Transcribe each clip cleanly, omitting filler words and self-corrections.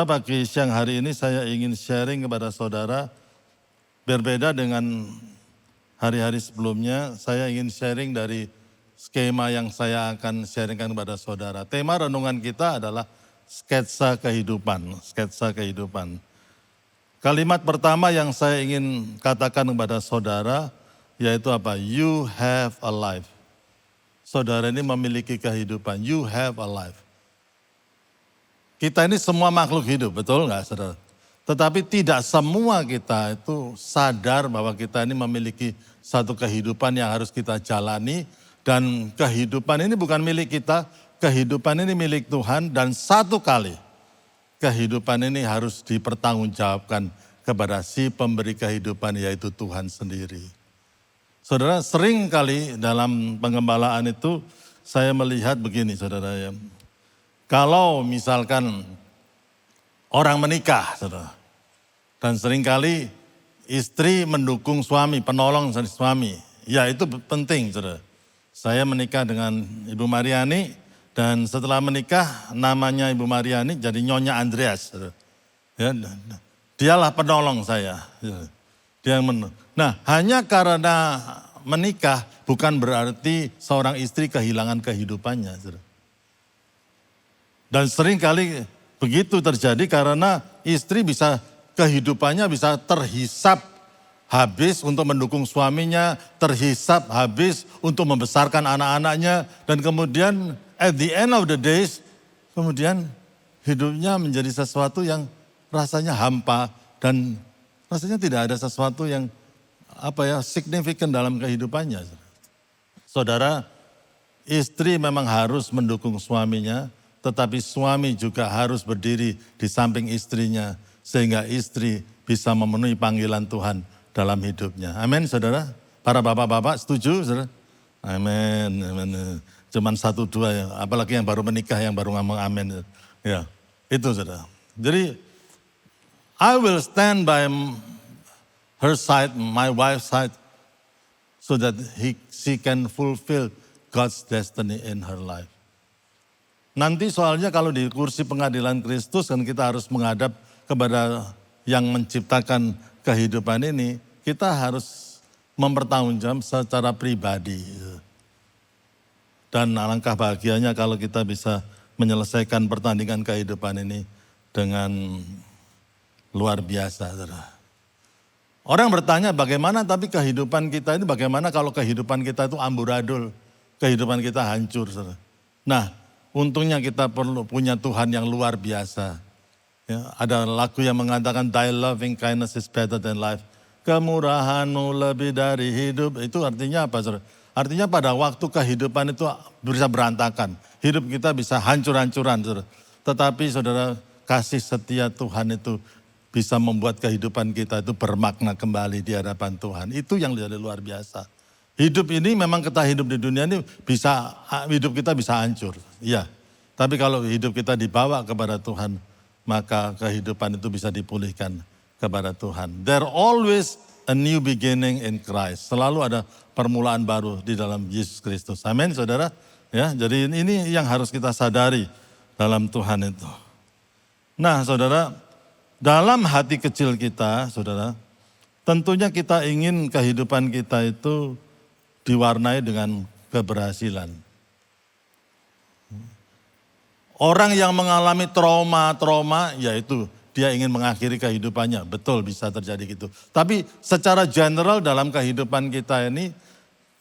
Pagi siang hari ini saya ingin sharing kepada saudara, berbeda dengan hari-hari sebelumnya, saya ingin sharing dari skema yang saya akan sharingkan kepada saudara. Tema renungan kita adalah sketsa kehidupan. Kalimat pertama yang saya ingin katakan kepada saudara, yaitu apa? You have a life. Saudara ini memiliki kehidupan, you have a life. Kita ini semua makhluk hidup, betul nggak saudara? Tetapi tidak semua kita itu sadar bahwa kita ini memiliki satu kehidupan yang harus kita jalani. Dan kehidupan ini bukan milik kita, kehidupan ini milik Tuhan. Dan satu kali kehidupan ini harus dipertanggungjawabkan kepada si pemberi kehidupan, yaitu Tuhan sendiri. Saudara, sering kali dalam pengembalaan itu saya melihat begini saudara ya. Kalau misalkan orang menikah, saudara, dan seringkali istri mendukung suami, penolong suami, ya itu penting, saudara. Saya menikah dengan Ibu Mariani, dan setelah menikah namanya Ibu Mariani jadi Nyonya Andreas. Saudara. Ya, dialah penolong saya. Nah, hanya karena menikah bukan berarti seorang istri kehilangan kehidupannya, saudara. Dan sering kali begitu terjadi karena istri kehidupannya bisa terhisap habis untuk mendukung suaminya, terhisap habis untuk membesarkan anak-anaknya, dan kemudian at the end of the days, kemudian hidupnya menjadi sesuatu yang rasanya hampa dan rasanya tidak ada sesuatu yang signifikan dalam kehidupannya. Saudara, istri memang harus mendukung suaminya, tetapi suami juga harus berdiri di samping istrinya sehingga istri bisa memenuhi panggilan Tuhan dalam hidupnya. Amin saudara. Para bapak-bapak setuju saudara? Amin. Cuman 1-2 ya, apalagi yang baru menikah yang baru ngomong amin. Ya, itu saudara. Jadi I will stand by her side, my wife's side, so that she can fulfill God's destiny in her life. Nanti soalnya kalau di kursi pengadilan Kristus kan kita harus menghadap kepada yang menciptakan kehidupan ini. Kita harus mempertanggungjawab secara pribadi. Dan alangkah bahagianya kalau kita bisa menyelesaikan pertandingan kehidupan ini dengan luar biasa. Orang bertanya bagaimana tapi kehidupan kita ini bagaimana kalau kehidupan kita itu amburadul. Kehidupan kita hancur. Nah, untungnya kita perlu punya Tuhan yang luar biasa. Ya, ada lagu yang mengatakan, Thy loving kindness is better than life. Kemurahanmu lebih dari hidup. Itu artinya apa, saudara? Artinya pada waktu kehidupan itu bisa berantakan. Hidup kita bisa hancur-hancuran, saudara. Tetapi saudara, kasih setia Tuhan itu bisa membuat kehidupan kita itu bermakna kembali di hadapan Tuhan. Itu yang jadi luar biasa. Hidup ini memang kita hidup di dunia ini hidup kita bisa hancur. Iya, tapi kalau hidup kita dibawa kepada Tuhan, maka kehidupan itu bisa dipulihkan kepada Tuhan. There always a new beginning in Christ. Selalu ada permulaan baru di dalam Yesus Kristus. Amin saudara. Ya, jadi ini yang harus kita sadari dalam Tuhan itu. Nah saudara, dalam hati kecil kita saudara, tentunya kita ingin kehidupan kita itu diwarnai dengan keberhasilan. Orang yang mengalami trauma, yaitu dia ingin mengakhiri kehidupannya. Betul bisa terjadi gitu. Tapi secara general dalam kehidupan kita ini,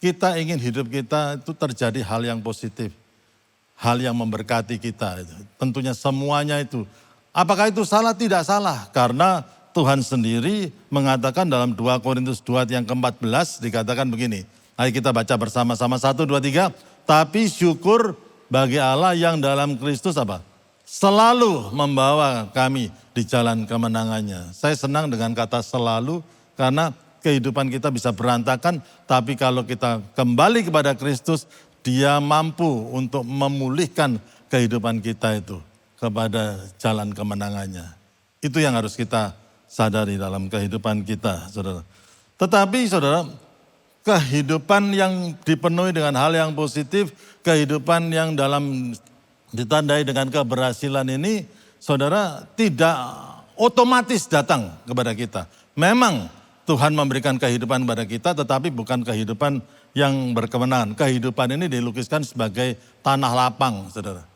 kita ingin hidup kita itu terjadi hal yang positif. Hal yang memberkati kita. Tentunya semuanya itu. Apakah itu salah? Tidak salah. Karena Tuhan sendiri mengatakan dalam 2 Korintus 2 yang ke-14 dikatakan begini. Ayo kita baca bersama-sama 1, 2, 3. Tapi syukur bagi Allah yang dalam Kristus apa? Selalu membawa kami di jalan kemenangannya. Saya senang dengan kata selalu karena kehidupan kita bisa berantakan. Tapi kalau kita kembali kepada Kristus, Dia mampu untuk memulihkan kehidupan kita itu kepada jalan kemenangannya. Itu yang harus kita sadari dalam kehidupan kita, saudara. Tetapi saudara, kehidupan yang dipenuhi dengan hal yang positif, kehidupan yang ditandai dengan keberhasilan ini, saudara, tidak otomatis datang kepada kita. Memang Tuhan memberikan kehidupan kepada kita, tetapi bukan kehidupan yang berkemenangan. Kehidupan ini dilukiskan sebagai tanah lapang, saudara.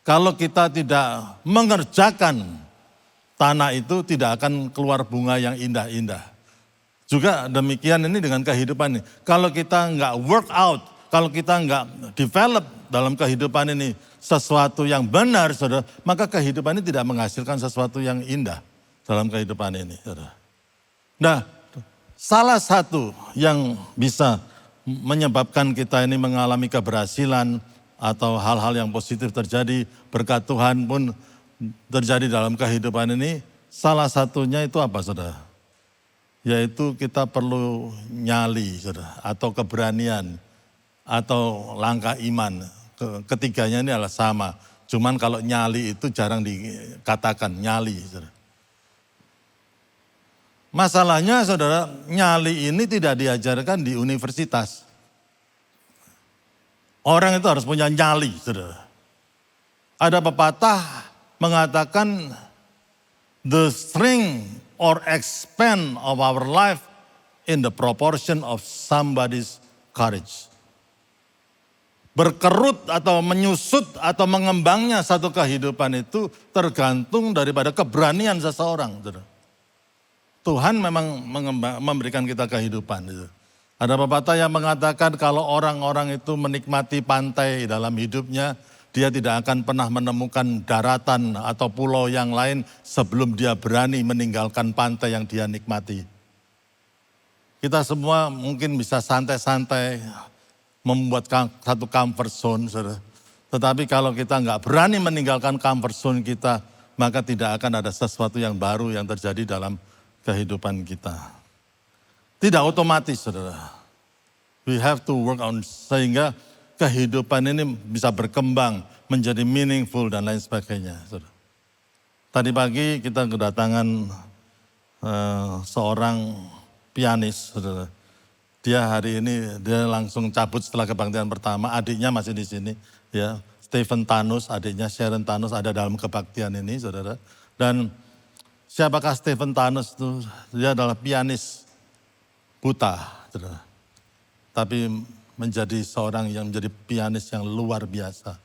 Kalau kita tidak mengerjakan tanah itu, tidak akan keluar bunga yang indah-indah. Juga demikian ini dengan kehidupan ini. Kalau kita nggak work out, kalau kita nggak develop dalam kehidupan ini sesuatu yang benar, saudara, maka kehidupan ini tidak menghasilkan sesuatu yang indah dalam kehidupan ini, saudara. Nah, salah satu yang bisa menyebabkan kita ini mengalami keberhasilan atau hal-hal yang positif terjadi berkat Tuhan pun terjadi dalam kehidupan ini, salah satunya itu apa, saudara? Yaitu kita perlu nyali, saudara, atau keberanian, atau langkah iman. Ketiganya ini adalah sama. Cuman kalau nyali itu jarang dikatakan nyali, saudara. Masalahnya, saudara, nyali ini tidak diajarkan di universitas. Orang itu harus punya nyali, saudara. Ada pepatah mengatakan the strength or expand of our life in the proportion of somebody's courage. Berkerut atau menyusut atau mengembangnya satu kehidupan itu tergantung daripada keberanian seseorang. Tuhan memang memberikan kita kehidupan. Ada pepatah yang mengatakan kalau orang-orang itu menikmati pantai dalam hidupnya, dia tidak akan pernah menemukan daratan atau pulau yang lain sebelum dia berani meninggalkan pantai yang dia nikmati. Kita semua mungkin bisa santai-santai, membuat satu comfort zone, saudara. Tetapi kalau kita nggak berani meninggalkan comfort zone kita, maka tidak akan ada sesuatu yang baru yang terjadi dalam kehidupan kita. Tidak otomatis, saudara. We have to work on sehingga kehidupan ini bisa berkembang menjadi meaningful dan lain sebagainya, saudara. Tadi pagi kita kedatangan seorang pianis, saudara. Dia hari ini dia langsung cabut setelah kebaktian pertama. Adiknya masih di sini, ya. Stephen Tanus, adiknya Sharon Tanus ada dalam kebaktian ini, saudara. Dan siapakah Stephen Tanus itu? Dia adalah pianis buta, saudara. Tapi menjadi seorang yang menjadi pianis yang luar biasa.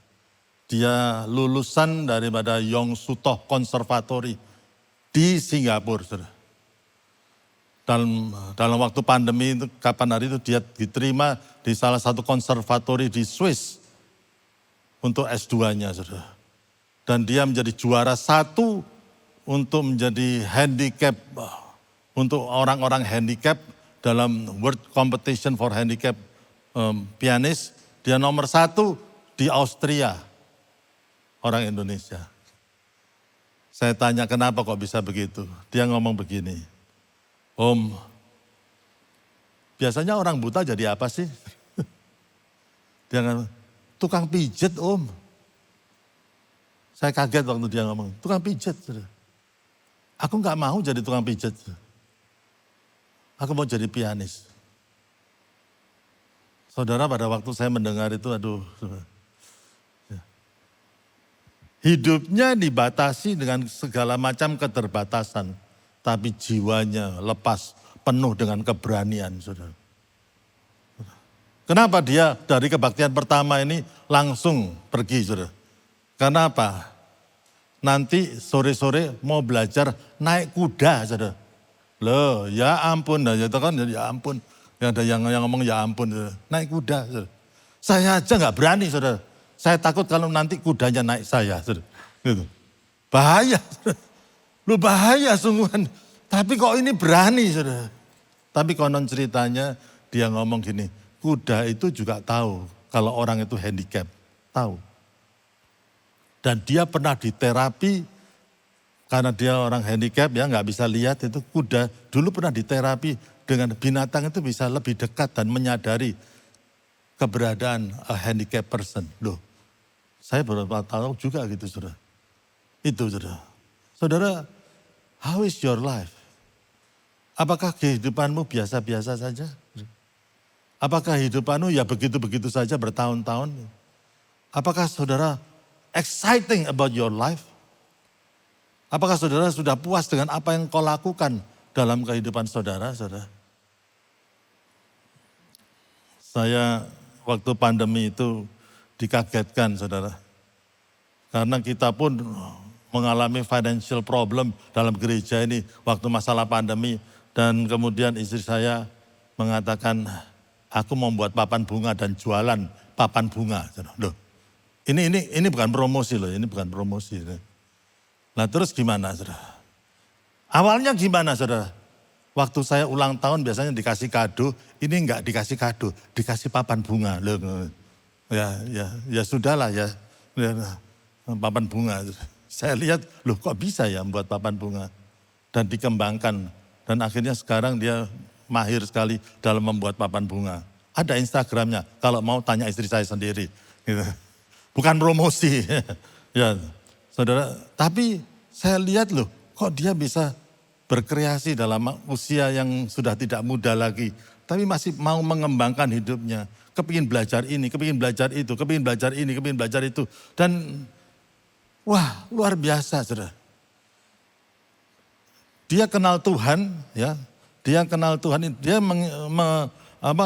Dia lulusan daripada Yong Sutoh Conservatory di Singapura, saudara. Dalam waktu pandemi itu, kapan hari itu dia diterima di salah satu konservatori di Swiss untuk S2-nya, saudara. Dan dia menjadi juara 1 untuk menjadi handicap, untuk orang-orang handicap dalam World Competition for Handicap Pianis. Dia nomor 1 di Austria, orang Indonesia. Saya tanya kenapa kok bisa begitu, dia ngomong begini. Om, biasanya orang buta jadi apa sih? Dia ngomong, tukang pijet om. Saya kaget waktu dia ngomong, tukang pijet. Aku gak mau jadi tukang pijet. Aku mau jadi pianis. Saudara, pada waktu saya mendengar itu, aduh. Hidupnya dibatasi dengan segala macam keterbatasan. Tapi jiwanya lepas, penuh dengan keberanian, saudara. Kenapa dia dari kebaktian pertama ini langsung pergi, saudara? Karena apa? Nanti sore-sore mau belajar naik kuda, saudara. Loh, ya ampun, ya kan ya ampun. Ada yang ngomong ya ampun, saudara. Naik kuda, saudara. Saya aja nggak berani, saudara. Saya takut kalau nanti kudanya naik saya, saudara. Gitu. Bahaya, saudara. Lu bahaya sungguhan. Tapi kok ini berani, saudara. Tapi konon ceritanya dia ngomong gini, kuda itu juga tahu kalau orang itu handicap. Tahu. Dan dia pernah diterapi, karena dia orang handicap ya nggak bisa lihat itu kuda. Dulu pernah diterapi dengan binatang itu bisa lebih dekat dan menyadari keberadaan a handicap person. Loh, saya baru tahu juga gitu, saudara. Itu, saudara. Saudara, how is your life? Apakah kehidupanmu biasa-biasa saja? Apakah kehidupanmu ya begitu-begitu saja bertahun-tahun? Apakah saudara exciting about your life? Apakah saudara sudah puas dengan apa yang kau lakukan dalam kehidupan saudara, saudara? Saya waktu pandemi itu dikagetkan, saudara. Karena kita pun mengalami financial problem dalam gereja ini waktu masalah pandemi. Dan kemudian istri saya mengatakan, aku mau buat papan bunga dan jualan papan bunga. Loh, ini bukan promosi loh, ini bukan promosi. Nah terus gimana, saudara? Awalnya gimana, saudara? Waktu saya ulang tahun biasanya dikasih kado, ini enggak dikasih kado, dikasih papan bunga. Loh, ya sudahlah ya, papan bunga. Saya lihat, loh kok bisa ya membuat papan bunga. Dan dikembangkan. Dan akhirnya sekarang dia mahir sekali dalam membuat papan bunga. Ada Instagramnya, kalau mau tanya istri saya sendiri. Gitu. Bukan promosi. Ya, saudara, tapi saya lihat loh, kok dia bisa berkreasi dalam usia yang sudah tidak muda lagi. Tapi masih mau mengembangkan hidupnya. Kepingin belajar ini, kepingin belajar itu, kepingin belajar ini, kepingin belajar itu. Dan wah luar biasa, saudara. Dia kenal Tuhan, ya. Dia kenal Tuhan, dia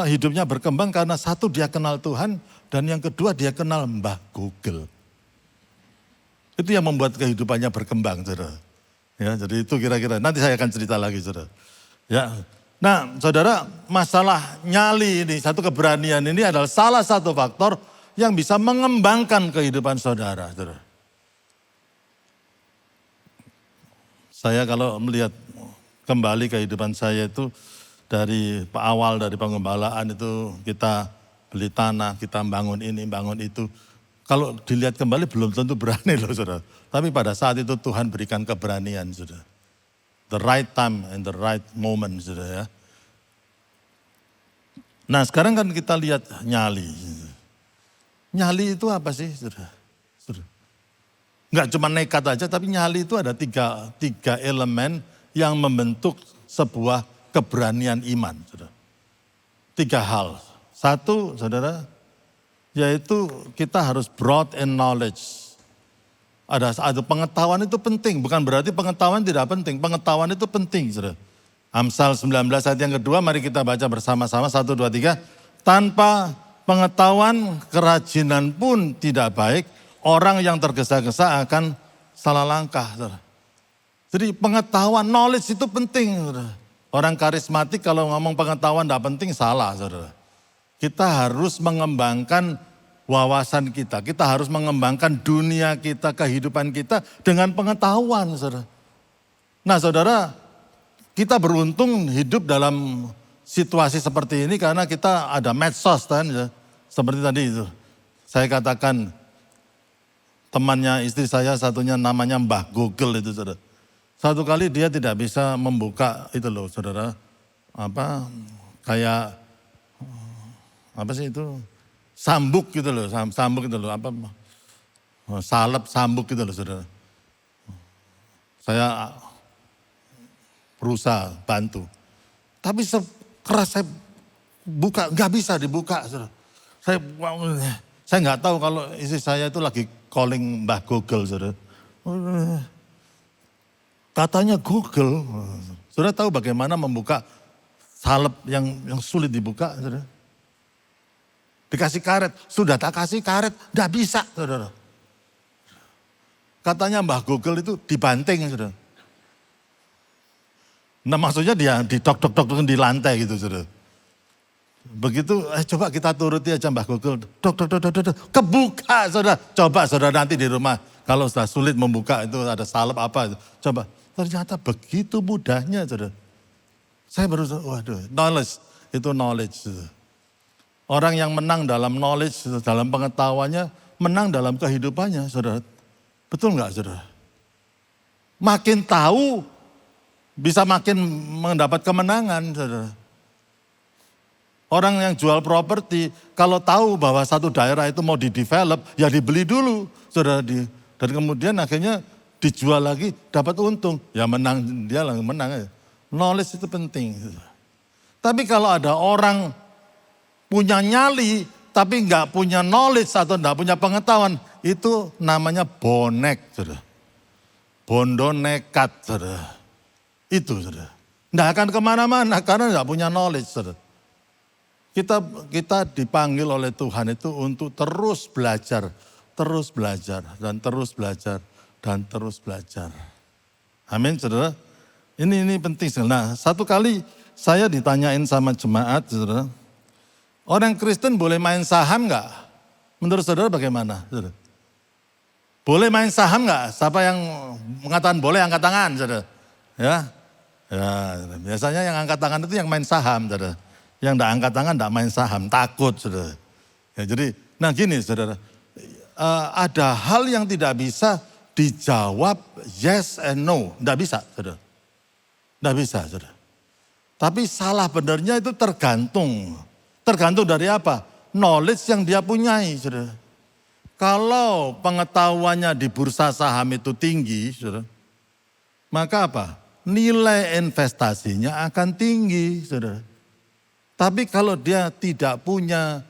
hidupnya berkembang karena satu dia kenal Tuhan. Dan yang kedua dia kenal Mbah Google. Itu yang membuat kehidupannya berkembang, saudara. Ya, jadi itu kira-kira, nanti saya akan cerita lagi, saudara. Ya. Nah, saudara, masalah nyali ini, satu keberanian ini adalah salah satu faktor yang bisa mengembangkan kehidupan saudara, saudara. Saya kalau melihat kembali kehidupan saya itu dari awal dari pengembalaan itu kita beli tanah, kita bangun ini, bangun itu. Kalau dilihat kembali belum tentu berani loh, saudara. Tapi pada saat itu Tuhan berikan keberanian, saudara. The right time and the right moment, saudara ya. Nah sekarang kan kita lihat nyali. Nyali itu apa sih, saudara? Enggak cuma nekat aja, tapi nyali itu ada tiga elemen yang membentuk sebuah keberanian iman, saudara. Tiga hal. Satu, saudara, yaitu kita harus broad in knowledge. Ada pengetahuan itu penting, bukan berarti pengetahuan tidak penting. Pengetahuan itu penting, saudara. Amsal 19 ayat yang kedua, mari kita baca bersama-sama, 1, 2, 3. Tanpa pengetahuan, kerajinan pun tidak baik. Orang yang tergesa-gesa akan salah langkah, saudara. Jadi pengetahuan, knowledge itu penting, saudara. Orang karismatik kalau ngomong pengetahuan tidak penting, salah, saudara. Kita harus mengembangkan wawasan kita. Kita harus mengembangkan dunia kita, kehidupan kita dengan pengetahuan, saudara. Nah, saudara, kita beruntung hidup dalam situasi seperti ini karena kita ada medsos, kan, ya. Seperti tadi itu. Saya katakan, temannya istri saya satunya namanya Mbah Google itu, saudara. Satu kali dia tidak bisa membuka itu loh, saudara. Kayak apa sih itu, sambuk gitu loh, sambuk gitu loh, salep sambuk gitu loh, saudara. Saya berusaha bantu, tapi sekeras saya buka, nggak bisa dibuka, saudara. Saya nggak tahu kalau istri saya itu lagi calling Mbah Google, saudara. Katanya Google, saudara tahu bagaimana membuka salep yang sulit dibuka, saudara? Dikasih karet, sudah tak kasih karet, tidak bisa, saudara. Katanya Mbah Google itu dibanting, saudara. Nah maksudnya dia didok-dok di lantai gitu, saudara. Begitu, coba kita turuti aja Mbah Google, kebuka, saudara. Coba saudara nanti di rumah, kalau sudah sulit membuka itu ada salep apa, coba. Ternyata begitu mudahnya, saudara. Saya baru, waduh, knowledge, itu knowledge, saudara. Orang yang menang dalam knowledge, dalam pengetahuannya, menang dalam kehidupannya, saudara. Betul nggak, saudara? Makin tahu, bisa makin mendapat kemenangan, saudara. Orang yang jual properti, kalau tahu bahwa satu daerah itu mau di-develop, ya dibeli dulu, saudara. Dan kemudian akhirnya dijual lagi, dapat untung. Ya menang, dia lah menang. Knowledge itu penting, saudara. Tapi kalau ada orang punya nyali, tapi nggak punya knowledge atau nggak punya pengetahuan, itu namanya bonek, saudara. bondo nekat, saudara. Itu, saudara. Nggak akan kemana-mana karena nggak punya knowledge, saudara. Kita dipanggil oleh Tuhan itu untuk terus belajar, dan terus belajar, dan terus belajar. Amin, saudara. Ini penting. Nah, satu kali saya ditanyain sama jemaat, saudara. Orang Kristen boleh main saham nggak? Menurut saudara bagaimana? Saudara? Boleh main saham nggak? Siapa yang mengatakan boleh angkat tangan, saudara? Ya, biasanya yang angkat tangan itu yang main saham, saudara. Yang tidak angkat tangan tidak main saham, takut, saudara. Ya, jadi, nah gini, saudara. Ada hal yang tidak bisa dijawab yes and no. Tidak bisa, saudara. Tidak bisa, saudara. Tapi salah benarnya itu tergantung. Tergantung dari apa? Knowledge yang dia punyai, saudara. Kalau pengetahuannya di bursa saham itu tinggi, saudara, maka apa? Nilai investasinya akan tinggi, saudara. Tapi kalau dia tidak punya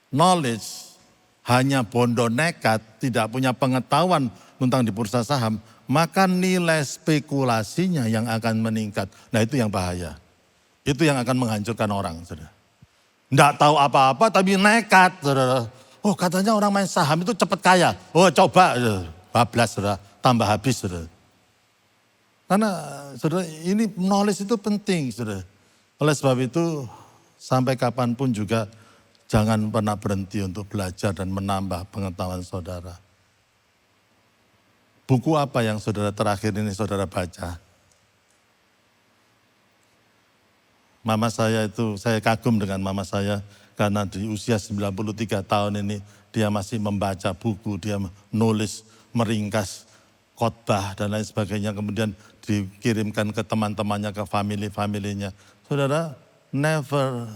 knowledge, hanya bondo nekat, tidak punya pengetahuan tentang di bursa saham, maka nilai spekulasinya yang akan meningkat. Nah itu yang bahaya. Itu yang akan menghancurkan orang, saudara. Nggak tahu apa-apa tapi nekat, saudara. Oh katanya orang main saham itu cepat kaya. Oh coba, bablas, saudara. Tambah habis, saudara. Karena, saudara, ini knowledge itu penting, saudara. Oleh sebab itu, sampai kapanpun juga jangan pernah berhenti untuk belajar dan menambah pengetahuan saudara. Buku apa yang saudara terakhir ini saudara baca? Mama saya itu, saya kagum dengan mama saya karena di usia 93 tahun ini dia masih membaca buku, dia nulis, meringkas khotbah dan lain sebagainya. Kemudian dikirimkan ke teman-temannya, ke family-familinya. Saudara, never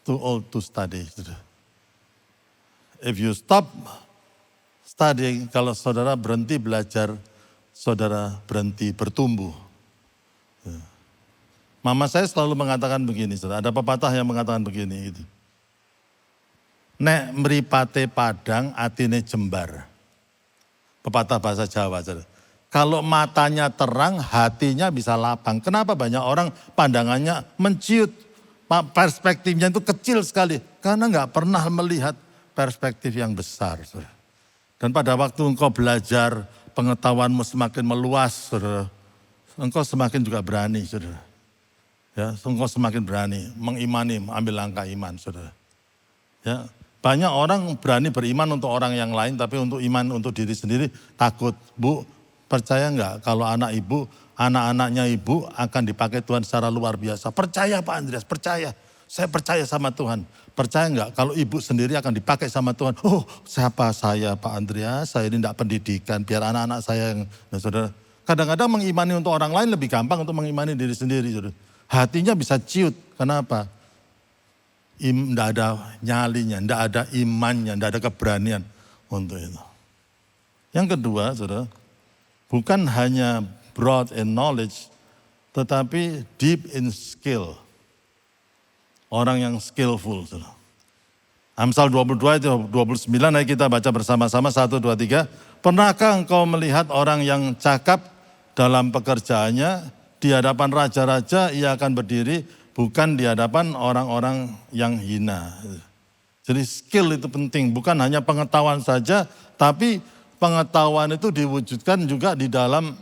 too old to study. If you stop studying, kalau saudara berhenti belajar, saudara berhenti bertumbuh. Mama saya selalu mengatakan begini, saudara. Ada pepatah yang mengatakan begini. Gitu. Nek mripate padang, atine jembar. Pepatah bahasa Jawa, saudara. Kalau matanya terang, hatinya bisa lapang. Kenapa banyak orang pandangannya menciut, perspektifnya itu kecil sekali. Karena nggak pernah melihat perspektif yang besar. Saudara. Dan pada waktu engkau belajar, pengetahuanmu semakin meluas, saudara. Engkau semakin juga berani, saudara. Ya, engkau semakin berani mengimani, ambil langkah iman, saudara. Ya, banyak orang berani beriman untuk orang yang lain, tapi untuk iman untuk diri sendiri takut. Bu, percaya enggak kalau anak-anaknya ibu akan dipakai Tuhan secara luar biasa? Percaya Pak Andreas, percaya. Saya percaya sama Tuhan. Percaya enggak kalau ibu sendiri akan dipakai sama Tuhan? Oh, siapa saya Pak Andreas? Saya ini enggak pendidikan, biar anak-anak saya yang, nah, saudara. Kadang-kadang mengimani untuk orang lain lebih gampang untuk mengimani diri sendiri, saudara. Hatinya bisa ciut, kenapa? Tidak ada nyalinya, tidak ada imannya, tidak ada keberanian untuk itu. Yang kedua, saudara, bukan hanya broad in knowledge, tetapi deep in skill. Orang yang skillful, saudara. Amsal 22 itu 29, ayo kita baca bersama-sama, 1, 2, 3. Pernahkah engkau melihat orang yang cakap dalam pekerjaannya? Di hadapan raja-raja ia akan berdiri, bukan di hadapan orang-orang yang hina. Jadi skill itu penting, bukan hanya pengetahuan saja, tapi pengetahuan itu diwujudkan juga di dalam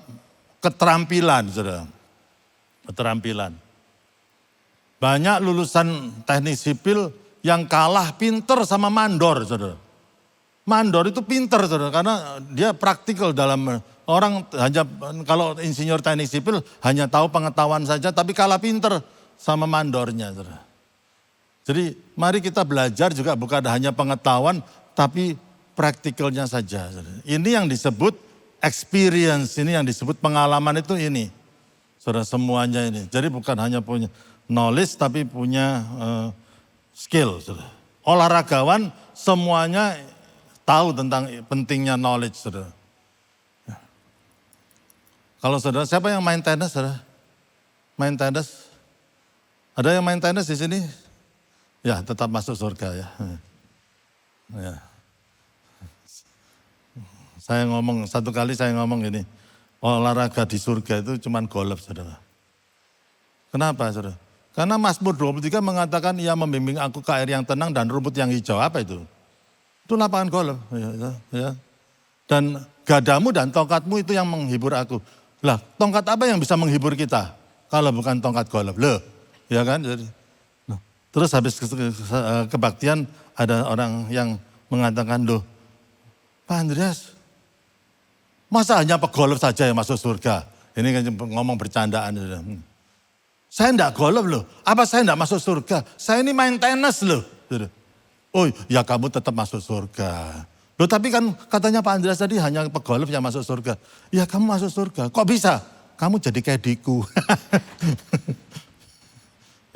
keterampilan, saudara. Keterampilan. Banyak lulusan teknik sipil yang kalah pinter sama mandor, saudara. Mandor itu pinter, saudara, karena dia praktikal dalam. Orang hanya kalau insinyur teknik sipil hanya tahu pengetahuan saja tapi kalah pinter sama mandornya. Saudara. Jadi mari kita belajar juga bukan hanya pengetahuan tapi praktikalnya saja. Saudara. Ini yang disebut experience, ini yang disebut pengalaman itu ini. Saudara semuanya ini. Jadi bukan hanya punya knowledge tapi punya skill. Saudara. Olahragawan semuanya tahu tentang pentingnya knowledge. Saudara. Kalau saudara, siapa yang main tenis, saudara? Main tenis? Ada yang main tenis di sini? Ya, tetap masuk surga ya. Ya. Satu kali saya ngomong gini, olahraga di surga itu cuman golf, saudara. Kenapa, saudara? Karena Mazmur 23 mengatakan ia membimbing aku ke air yang tenang dan rumput yang hijau. Apa itu? Itu lapangan golf. Ya. Dan gadamu dan tongkatmu itu yang menghibur aku. Lah, tongkat apa yang bisa menghibur kita? Kalau bukan tongkat golf. Loh, ya kan? Terus habis kebaktian ada orang yang mengatakan, loh Pak Andreas, masa hanya pegolf saja yang masuk surga? Ini kan ngomong bercandaan. Saya enggak golf loh, apa saya enggak masuk surga? Saya ini main tenis loh. Oh ya kamu tetap masuk surga. Loh tapi kan katanya Pak Andreas tadi hanya pegolf yang masuk surga. Ya kamu masuk surga, kok bisa? Kamu jadi kayak Diku.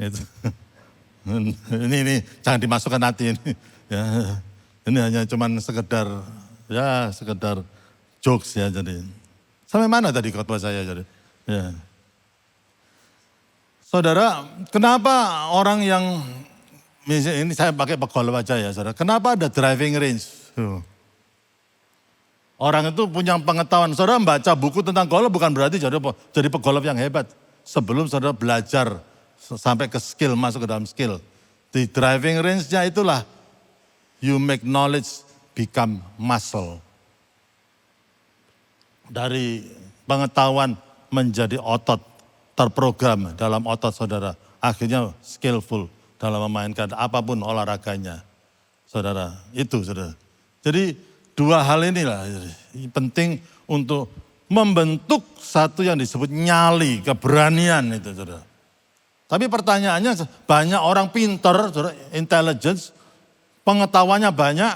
Itu. Ini jangan dimasukkan hati ini. Ya, ini hanya cuman sekedar jokes ya jadi. Sampai mana tadi khotbah saya jadi? Ya. Saudara, kenapa orang yang ini saya pakai pegolf aja ya, saudara. Kenapa ada driving range? Orang itu punya pengetahuan. Saudara membaca buku tentang golf bukan berarti jadi pegolf yang hebat. Sebelum saudara belajar sampai ke skill, masuk ke dalam skill. Di driving range-nya itulah you make knowledge become muscle. Dari pengetahuan menjadi otot, terprogram dalam otot saudara. Akhirnya skillful dalam memainkan apapun olahraganya. Saudara, itu saudara. Jadi dua hal inilah penting untuk membentuk satu yang disebut nyali, keberanian itu saudara. Tapi pertanyaannya banyak orang pintar, intelligence, pengetahuannya banyak,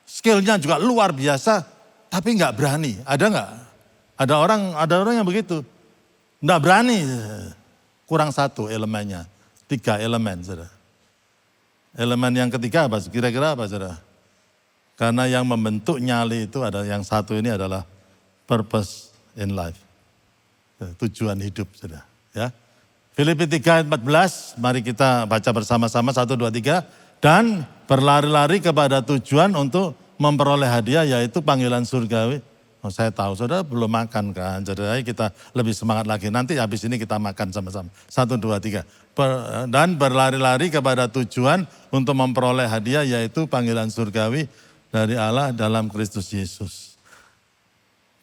skillnya juga luar biasa, tapi nggak berani. Ada nggak? Ada orang yang begitu, nggak berani. Kurang satu elemennya, 3 elemen, saudara. Elemen yang ketiga apa? Kira-kira apa, saudara? Karena yang membentuk nyali itu ada yang satu ini adalah purpose in life, tujuan hidup, saudara. Ya. Filipi 3:14, mari kita baca bersama-sama 1, 2, 3. Dan berlari-lari kepada tujuan untuk memperoleh hadiah yaitu panggilan surgawi. Oh, saya tahu saudara belum makan kan, jadi kita lebih semangat lagi. Nanti habis ini kita makan sama-sama. 1, 2, 3. Dan berlari-lari kepada tujuan untuk memperoleh hadiah yaitu panggilan surgawi dari Allah dalam Kristus Yesus.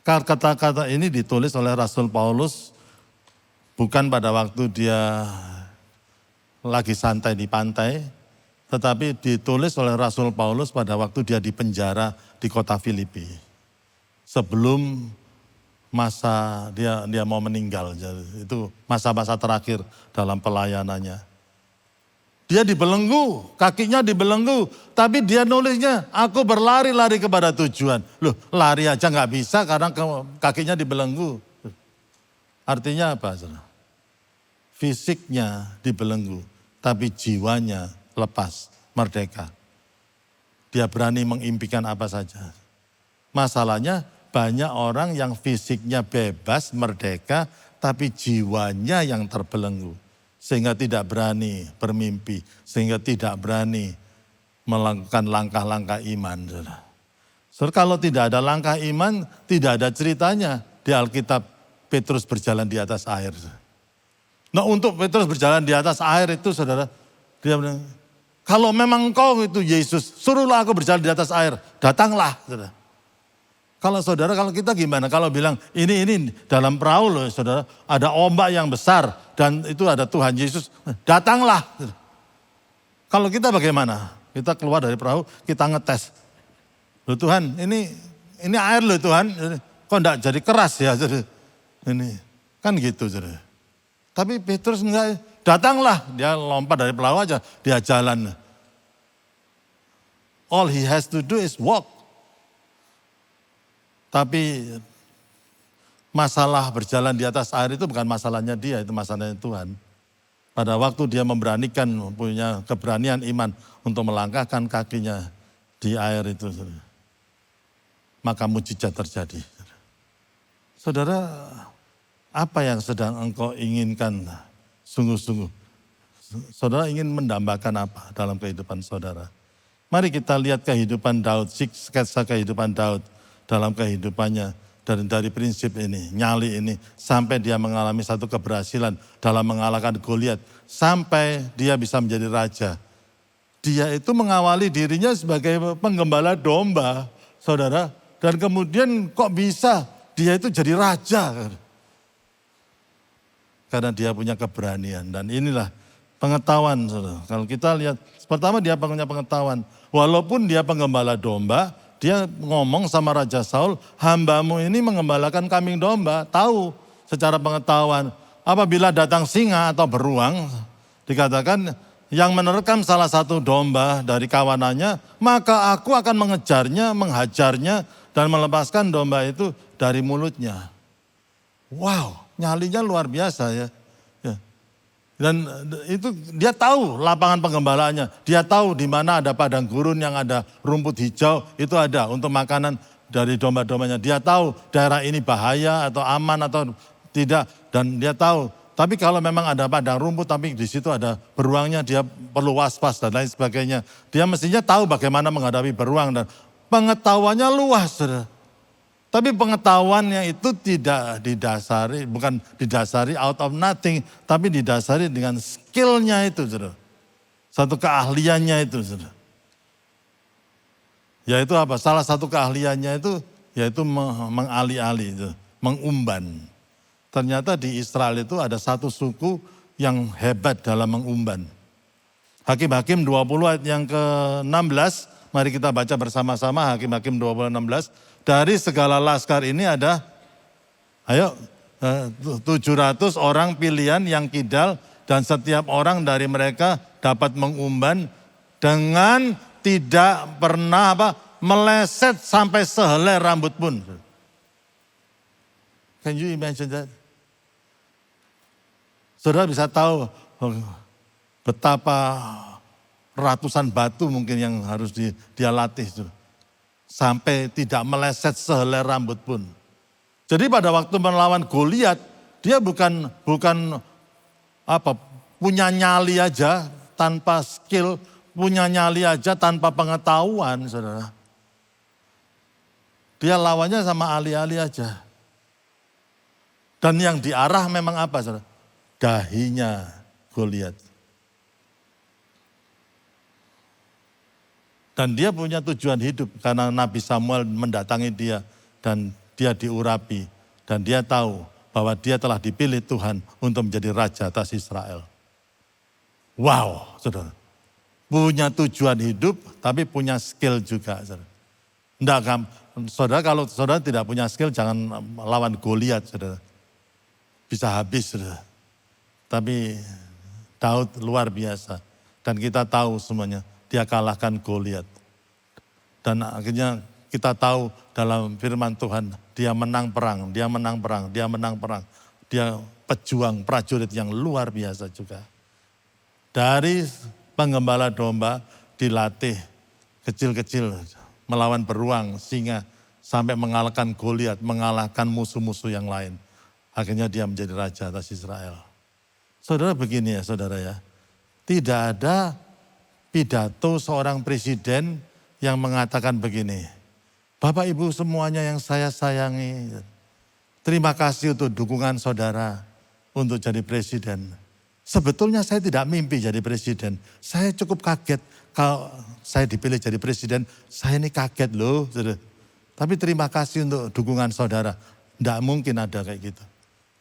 Kata-kata ini ditulis oleh Rasul Paulus bukan pada waktu dia lagi santai di pantai, tetapi ditulis oleh Rasul Paulus pada waktu dia di penjara di kota Filipi. Sebelum masa dia mau meninggal, itu masa-masa terakhir dalam pelayanannya. Dia dibelenggu, kakinya dibelenggu, tapi dia nulisnya, aku berlari-lari kepada tujuan. Loh, lari aja nggak bisa karena kakinya dibelenggu. Artinya apa, saudara? Fisiknya dibelenggu, tapi jiwanya lepas, merdeka. Dia berani mengimpikan apa saja. Masalahnya banyak orang yang fisiknya bebas, merdeka, tapi jiwanya yang terbelenggu. Sehingga tidak berani bermimpi, sehingga tidak berani melakukan langkah-langkah iman. Saudara, kalau tidak ada langkah iman, tidak ada ceritanya di Alkitab Petrus berjalan di atas air. Nah untuk Petrus berjalan di atas air itu saudara, dia bilang, kalau memang engkau itu Yesus, suruhlah aku berjalan di atas air, datanglah. Saudara. Kalau kita gimana? Kalau bilang ini dalam perahu loh saudara, ada ombak yang besar dan itu ada Tuhan Yesus, datanglah. Kalau kita bagaimana? Kita keluar dari perahu, kita ngetes. Loh Tuhan, ini air loh Tuhan, kok enggak jadi keras ya? Ini kan gitu saudara. Tapi Petrus enggak, datanglah, dia lompat dari perahu aja, dia jalan. All he has to do is walk. Tapi masalah berjalan di atas air itu bukan masalahnya dia, itu masalahnya Tuhan. Pada waktu dia memberanikan, punya keberanian iman untuk melangkahkan kakinya di air itu, maka mujizat terjadi. Saudara, apa yang sedang engkau inginkan sungguh-sungguh? Saudara ingin mendambakan apa dalam kehidupan saudara? Mari kita lihat kehidupan Daud, sketsa kehidupan Daud dalam kehidupannya. dari prinsip ini, nyali ini, sampai dia mengalami satu keberhasilan dalam mengalahkan Goliat, sampai dia bisa menjadi raja. Dia itu mengawali dirinya sebagai penggembala domba, saudara. Dan kemudian kok bisa dia itu jadi raja. Karena dia punya keberanian. Dan inilah pengetahuan, saudara. Kalau kita lihat, pertama dia punya pengetahuan. Walaupun dia penggembala domba, dia ngomong sama Raja Saul, hambamu ini mengembalakan kambing domba. Tahu secara pengetahuan, apabila datang singa atau beruang, dikatakan yang menerkam salah satu domba dari kawanannya, maka aku akan mengejarnya, menghajarnya, dan melepaskan domba itu dari mulutnya. Wow, nyalinya luar biasa ya. Dan itu dia tahu lapangan penggembalaannya. Dia tahu di mana ada padang gurun yang ada rumput hijau, itu ada untuk makanan dari domba-dombanya. Dia tahu daerah ini bahaya atau aman atau tidak. Dan dia tahu, tapi kalau memang ada padang rumput tapi di situ ada beruangnya, dia perlu waspas dan lain sebagainya. Dia mestinya tahu bagaimana menghadapi beruang dan pengetahuannya luas. Tapi pengetahuannya itu tidak didasari, bukan didasari out of nothing, tapi didasari dengan skillnya itu, saudara. Satu keahliannya itu, saudara. Yaitu apa? Salah satu keahliannya itu yaitu mengali-ali, mengumban. Ternyata di Israel itu ada satu suku yang hebat dalam mengumban. Hakim-Hakim 20 ayat yang ke-16, mari kita baca bersama-sama Hakim-Hakim 20:16. Dari segala laskar ini ada, 700 orang pilihan yang kidal dan setiap orang dari mereka dapat mengumban dengan tidak pernah meleset sampai sehelai rambut pun. Can you imagine that? Saudara bisa tahu betapa ratusan batu mungkin yang harus dia latih. Sampai tidak meleset sehelai rambut pun. Jadi pada waktu melawan Goliat, dia bukan punya nyali aja tanpa skill, punya nyali aja tanpa pengetahuan, saudara. Dia lawannya sama ahli-ahli aja. Dan yang diarah memang apa, saudara? Dahinya Goliat. Dan dia punya tujuan hidup karena Nabi Samuel mendatangi dia dan dia diurapi. Dan dia tahu bahwa dia telah dipilih Tuhan untuk menjadi raja atas Israel. Wow, saudara. Punya tujuan hidup tapi punya skill juga. Saudara. Enggak, saudara, kalau saudara tidak punya skill jangan lawan Goliat, saudara. Bisa habis, saudara. Tapi Daud luar biasa. Dan kita tahu semuanya. Dia kalahkan Goliat. Dan akhirnya kita tahu dalam firman Tuhan, dia menang perang, dia menang perang, dia menang perang. Dia pejuang, prajurit yang luar biasa juga. Dari penggembala domba dilatih kecil-kecil melawan beruang, singa, sampai mengalahkan Goliat, mengalahkan musuh-musuh yang lain. Akhirnya dia menjadi raja atas Israel. Saudara begini ya saudara ya, tidak ada pidato seorang presiden yang mengatakan begini, Bapak Ibu semuanya yang saya sayangi, terima kasih untuk dukungan saudara untuk jadi presiden. Sebetulnya saya tidak mimpi jadi presiden, saya cukup kaget kalau saya dipilih jadi presiden, saya ini kaget loh. Tapi terima kasih untuk dukungan saudara, tidak mungkin ada kayak gitu.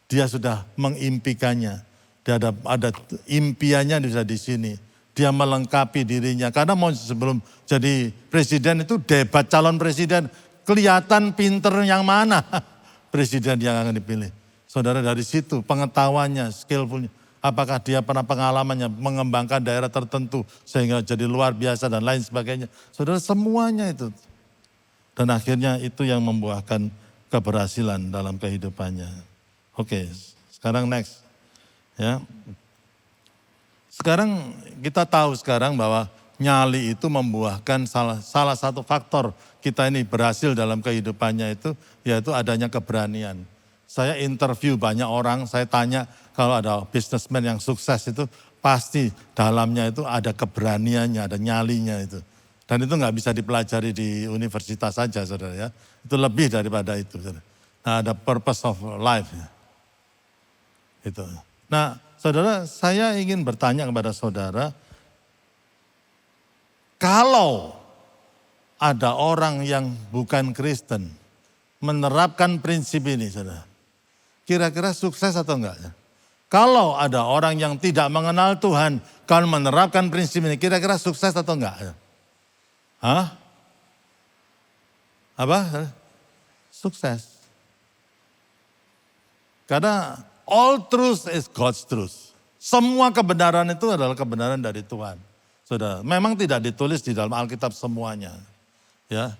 Dia sudah mengimpikannya, dia ada impiannya bisa di sini. Dia melengkapi dirinya. Karena mau sebelum jadi presiden itu debat calon presiden. Kelihatan pinter yang mana presiden yang akan dipilih. Saudara dari situ pengetahuannya, skillfulnya. Apakah dia pernah pengalamannya mengembangkan daerah tertentu. Sehingga jadi luar biasa dan lain sebagainya. Saudara semuanya itu. Dan akhirnya itu yang membuahkan keberhasilan dalam kehidupannya. Oke, sekarang next. Ya. Sekarang kita tahu sekarang bahwa nyali itu membuahkan salah satu faktor kita ini berhasil dalam kehidupannya itu yaitu adanya keberanian. Saya interview banyak orang, saya tanya kalau ada businessman yang sukses itu pasti dalamnya itu ada keberaniannya, ada nyalinya itu. Dan itu nggak bisa dipelajari di universitas saja saudara ya, itu lebih daripada itu saudara. Nah, ada purpose of life. Itu. Nah, saudara, saya ingin bertanya kepada saudara, kalau ada orang yang bukan Kristen menerapkan prinsip ini, saudara, kira-kira sukses atau enggak? Kalau ada orang yang tidak mengenal Tuhan, kalau menerapkan prinsip ini, kira-kira sukses atau enggak? Hah? Apa? Sukses. Karena all truth is God's truth. Semua kebenaran itu adalah kebenaran dari Tuhan. Saudara, memang tidak ditulis di dalam Alkitab semuanya. Ya.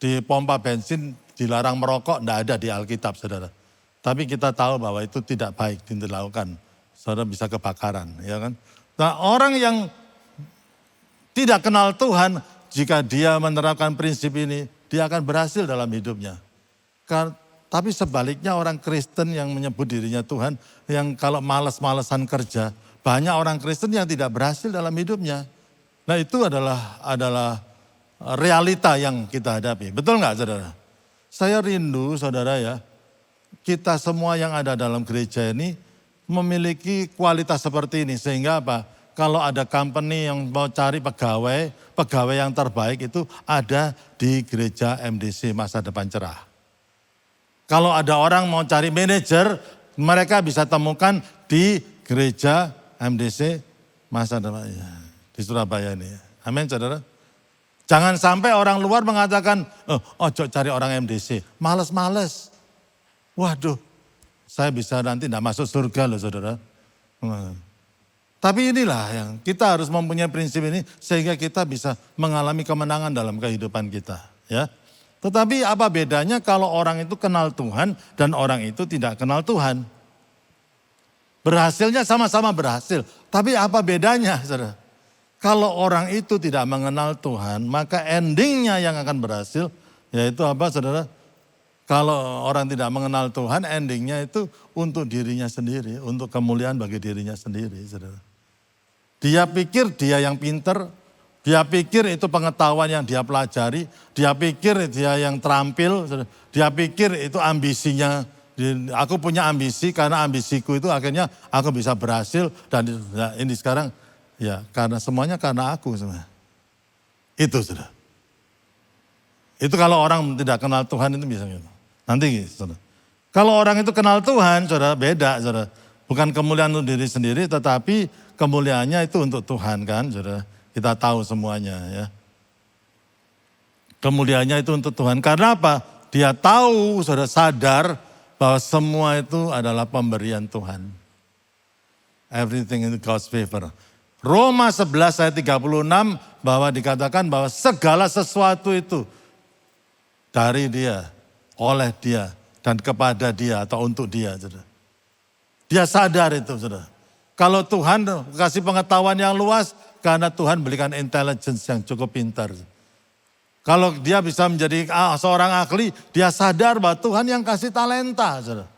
Di pompa bensin dilarang merokok, tidak ada di Alkitab, saudara. Tapi kita tahu bahwa itu tidak baik dilakukan. Saudara bisa kebakaran, ya kan? Nah, orang yang tidak kenal Tuhan, jika dia menerapkan prinsip ini, dia akan berhasil dalam hidupnya. Tapi sebaliknya orang Kristen yang menyebut dirinya Tuhan, yang kalau malas-malasan kerja, banyak orang Kristen yang tidak berhasil dalam hidupnya. Nah, itu adalah realita yang kita hadapi. Betul nggak, saudara? Saya rindu, saudara, ya, kita semua yang ada dalam gereja ini memiliki kualitas seperti ini. Sehingga apa? Kalau ada company yang mau cari pegawai yang terbaik itu ada di gereja MDC Masa Depan Cerah. Kalau ada orang mau cari manajer, mereka bisa temukan di gereja MDC Masa Depan di Surabaya ini. Amin, saudara. Jangan sampai orang luar mengatakan, ojo cari orang MDC, males-males. Waduh, saya bisa nanti tidak masuk surga loh, saudara. Tapi inilah yang kita harus mempunyai prinsip ini sehingga kita bisa mengalami kemenangan dalam kehidupan kita, ya. Tetapi apa bedanya kalau orang itu kenal Tuhan dan orang itu tidak kenal Tuhan? Berhasilnya sama-sama berhasil, tapi apa bedanya, saudara? Kalau orang itu tidak mengenal Tuhan, maka endingnya yang akan berhasil, yaitu apa, saudara? Kalau orang tidak mengenal Tuhan, endingnya itu untuk dirinya sendiri, untuk kemuliaan bagi dirinya sendiri, saudara. Dia pikir dia yang pinter, dia pikir itu pengetahuan yang dia pelajari, dia pikir dia yang terampil, dia pikir itu ambisinya. Aku punya ambisi karena ambisiku itu akhirnya aku bisa berhasil dan ini sekarang ya karena semuanya karena aku sebenarnya. Itu sudah. Itu kalau orang tidak kenal Tuhan itu bisa gitu. Nanti saudara. Kalau orang itu kenal Tuhan, saudara, beda, saudara. Bukan kemuliaan untuk diri sendiri, tetapi kemuliaannya itu untuk Tuhan kan, saudara. Kita tahu semuanya ya. Kemuliaannya itu untuk Tuhan. Karena apa? Dia tahu, saudara, sadar bahwa semua itu adalah pemberian Tuhan. Everything in God's favor. Roma 11 ayat 36 bahwa dikatakan bahwa segala sesuatu itu dari dia, oleh dia, dan kepada dia atau untuk dia. Saudara. Dia sadar itu, saudara. Kalau Tuhan kasih pengetahuan yang luas, karena Tuhan berikan intelligence yang cukup pintar. Kalau dia bisa menjadi seorang ahli, dia sadar bahwa Tuhan yang kasih talenta. Saudara.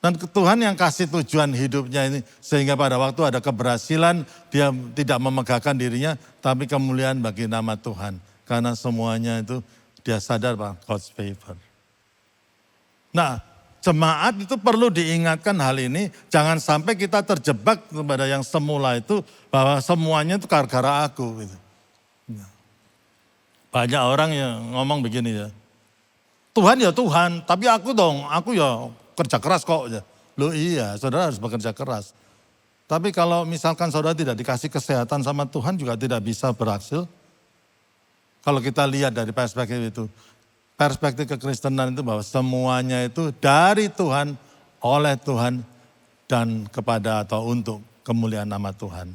Dan Tuhan yang kasih tujuan hidupnya ini. Sehingga pada waktu ada keberhasilan, dia tidak memegahkan dirinya, tapi kemuliaan bagi nama Tuhan. Karena semuanya itu dia sadar bahwa God's favor. Nah, jemaat itu perlu diingatkan hal ini, jangan sampai kita terjebak kepada yang semula itu, bahwa semuanya itu gara-gara aku. Gitu. Banyak orang yang ngomong begini ya, Tuhan ya Tuhan, tapi aku ya kerja keras kok. Loh iya, saudara harus bekerja keras. Tapi kalau misalkan saudara tidak dikasih kesehatan sama Tuhan juga tidak bisa berhasil. Kalau kita lihat dari perspektif itu. Perspektif kekristenan itu bahwa semuanya itu dari Tuhan, oleh Tuhan, dan kepada atau untuk kemuliaan nama Tuhan.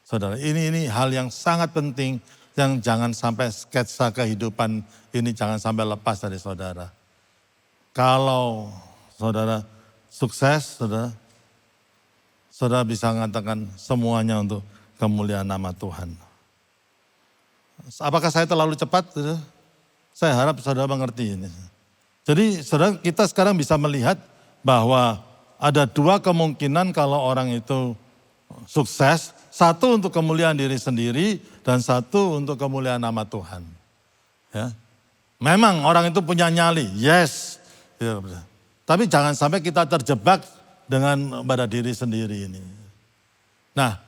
Saudara, ini hal yang sangat penting yang jangan sampai sketsa kehidupan ini jangan sampai lepas dari saudara. Kalau saudara sukses, saudara bisa mengatakan semuanya untuk kemuliaan nama Tuhan. Apakah saya terlalu cepat? Saya harap saudara mengerti ini. Jadi saudara kita sekarang bisa melihat bahwa ada dua kemungkinan kalau orang itu sukses. Satu untuk kemuliaan diri sendiri dan satu untuk kemuliaan nama Tuhan. Ya. Memang orang itu punya nyali, yes. Ya, benar. Tapi jangan sampai kita terjebak dengan pada diri sendiri ini. Nah,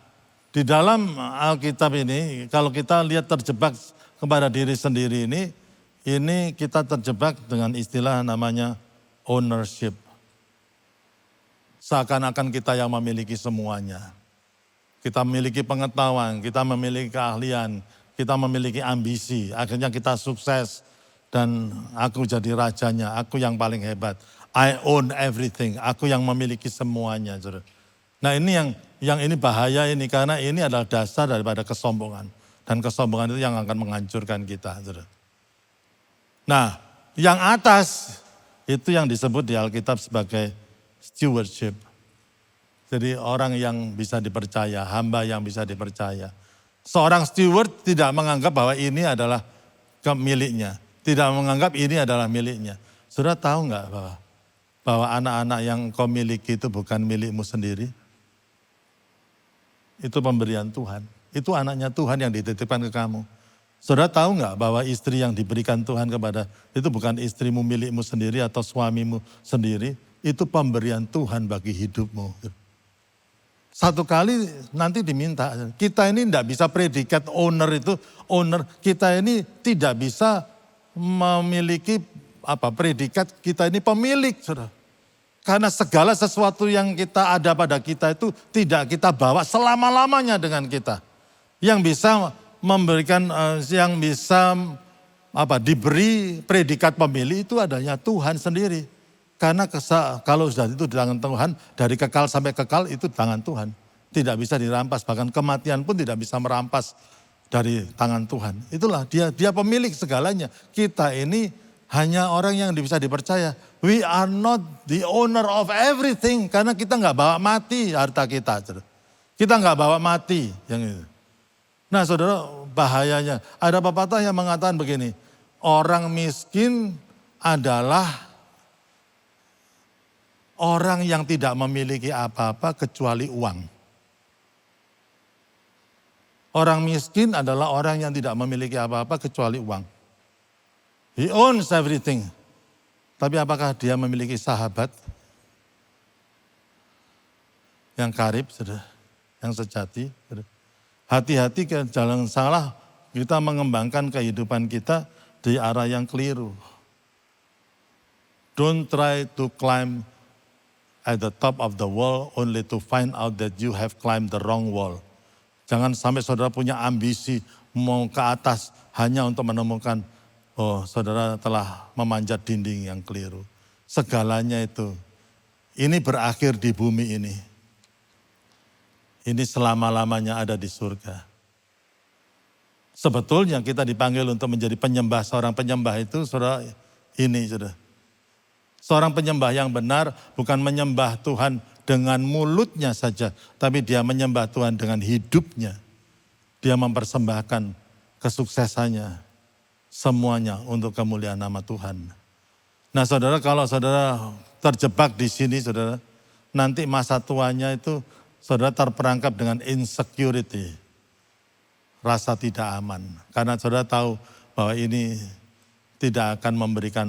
di dalam Alkitab ini, kalau kita lihat terjebak kepada diri sendiri ini kita terjebak dengan istilah namanya ownership. Seakan-akan kita yang memiliki semuanya. Kita memiliki pengetahuan, kita memiliki keahlian, kita memiliki ambisi. Akhirnya kita sukses dan aku jadi rajanya, aku yang paling hebat. I own everything, aku yang memiliki semuanya. Nah ini yang ini bahaya ini karena ini adalah dasar daripada kesombongan. Dan kesombongan itu yang akan menghancurkan kita. Nah yang atas itu yang disebut di Alkitab sebagai stewardship. Jadi orang yang bisa dipercaya, hamba yang bisa dipercaya. Seorang steward tidak menganggap bahwa ini adalah miliknya. Tidak menganggap ini adalah miliknya. Sudah tahu nggak bahwa anak-anak yang kau miliki itu bukan milikmu sendiri? Itu pemberian Tuhan. Itu anaknya Tuhan yang dititipkan ke kamu. Saudara tahu nggak bahwa istri yang diberikan Tuhan kepada itu bukan istrimu milikmu sendiri atau suamimu sendiri. Itu pemberian Tuhan bagi hidupmu. Satu kali nanti diminta, kita ini tidak bisa predikat owner itu, owner kita ini tidak bisa memiliki predikat kita ini pemilik, saudara. Karena segala sesuatu yang kita ada pada kita itu tidak kita bawa selama-lamanya dengan kita. Yang bisa memberikan, yang bisa diberi predikat pemilik itu adanya Tuhan sendiri. Karena kalau sudah itu di tangan Tuhan, dari kekal sampai kekal itu di tangan Tuhan. Tidak bisa dirampas, bahkan kematian pun tidak bisa merampas dari tangan Tuhan. Itulah dia pemilik segalanya. Kita ini hanya orang yang bisa dipercaya. We are not the owner of everything. Karena kita nggak bawa mati harta kita. Kita nggak bawa mati. Yang itu. Nah saudara bahayanya. Ada pepatah yang mengatakan begini. Orang miskin adalah orang yang tidak memiliki apa-apa kecuali uang. Orang miskin adalah orang yang tidak memiliki apa-apa kecuali uang. He owns everything. Tapi apakah dia memiliki sahabat yang karib, yang sejati? Hati-hati jangan salah kita mengembangkan kehidupan kita di arah yang keliru. Don't try to climb at the top of the wall only to find out that you have climbed the wrong wall. Jangan sampai saudara punya ambisi mau ke atas hanya untuk menemukan, saudara telah memanjat dinding yang keliru. Segalanya itu, ini berakhir di bumi ini. Ini selama-lamanya ada di surga. Sebetulnya kita dipanggil untuk menjadi penyembah, seorang penyembah itu saudara ini saudara. Seorang penyembah yang benar bukan menyembah Tuhan dengan mulutnya saja. Tapi dia menyembah Tuhan dengan hidupnya. Dia mempersembahkan kesuksesannya. Semuanya untuk kemuliaan nama Tuhan. Nah saudara kalau saudara terjebak di sini saudara. Nanti masa tuanya itu saudara terperangkap dengan insecurity. Rasa tidak aman. Karena saudara tahu bahwa ini tidak akan memberikan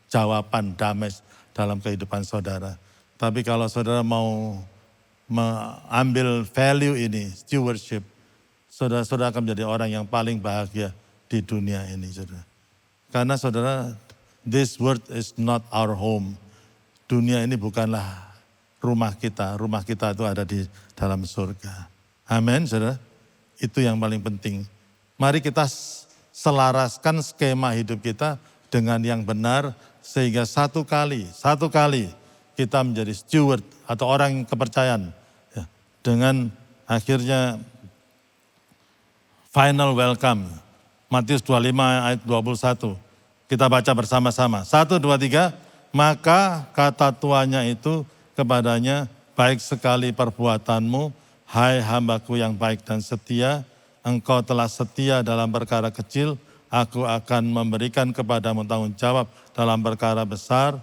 jawaban damai dalam kehidupan saudara. Tapi kalau saudara mau mengambil value ini, stewardship, saudara akan menjadi orang yang paling bahagia di dunia ini. Saudara. Karena saudara, this world is not our home. Dunia ini bukanlah rumah kita itu ada di dalam surga. Amin saudara, itu yang paling penting. Mari kita selaraskan skema hidup kita dengan yang benar, sehingga satu kali kita menjadi steward atau orang kepercayaan. Ya, dengan akhirnya final welcome. Matius 25 ayat 21. Kita baca bersama-sama. 1, 2, 3. Maka kata tuannya itu kepadanya, baik sekali perbuatanmu, hai hambaku yang baik dan setia. Engkau telah setia dalam perkara kecil, aku akan memberikan kepadamu tanggung jawab dalam perkara besar.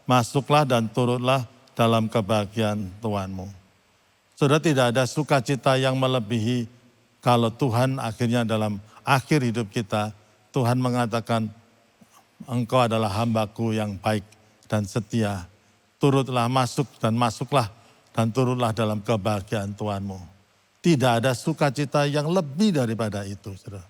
Masuklah dan turutlah dalam kebahagiaan Tuhanmu. Saudara, tidak ada sukacita yang melebihi kalau Tuhan akhirnya dalam akhir hidup kita, Tuhan mengatakan, engkau adalah hambaku yang baik dan setia. Turutlah masuk dan masuklah dan turutlah dalam kebahagiaan Tuhanmu. Tidak ada sukacita yang lebih daripada itu, saudara.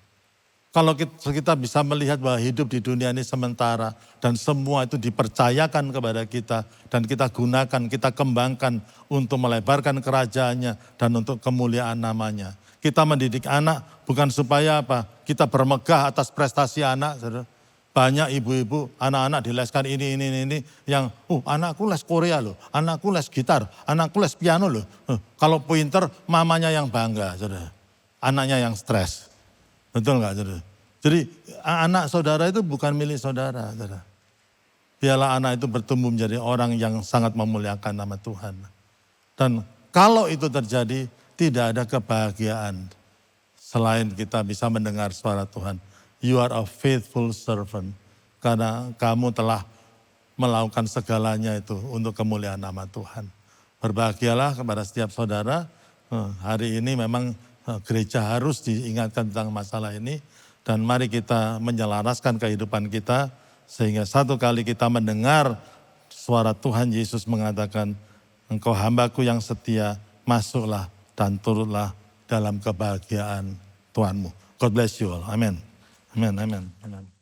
Kalau kita bisa melihat bahwa hidup di dunia ini sementara dan semua itu dipercayakan kepada kita dan kita gunakan, kita kembangkan untuk melebarkan kerajaannya dan untuk kemuliaan namanya. Kita mendidik anak bukan supaya apa? Kita bermegah atas prestasi anak, saudara. Banyak ibu-ibu, anak-anak dileskan ini yang, anakku les Korea loh, anakku les gitar, anakku les piano loh. Kalau pinter, mamanya yang bangga, saudara. Anaknya yang stres. Betul nggak, saudara? Jadi anak saudara itu bukan milik saudara, saudara. Biarlah anak itu bertumbuh menjadi orang yang sangat memuliakan nama Tuhan. Dan kalau itu terjadi, tidak ada kebahagiaan selain kita bisa mendengar suara Tuhan. You are a faithful servant. Karena kamu telah melakukan segalanya itu untuk kemuliaan nama Tuhan. Berbahagialah kepada setiap saudara. Hari ini memang gereja harus diingatkan tentang masalah ini. Dan mari kita menyelaraskan kehidupan kita. Sehingga satu kali kita mendengar suara Tuhan Yesus mengatakan, engkau hambaku yang setia, masuklah dan turutlah dalam kebahagiaan Tuhanmu. God bless you all. Amen. Amen, amen, amen.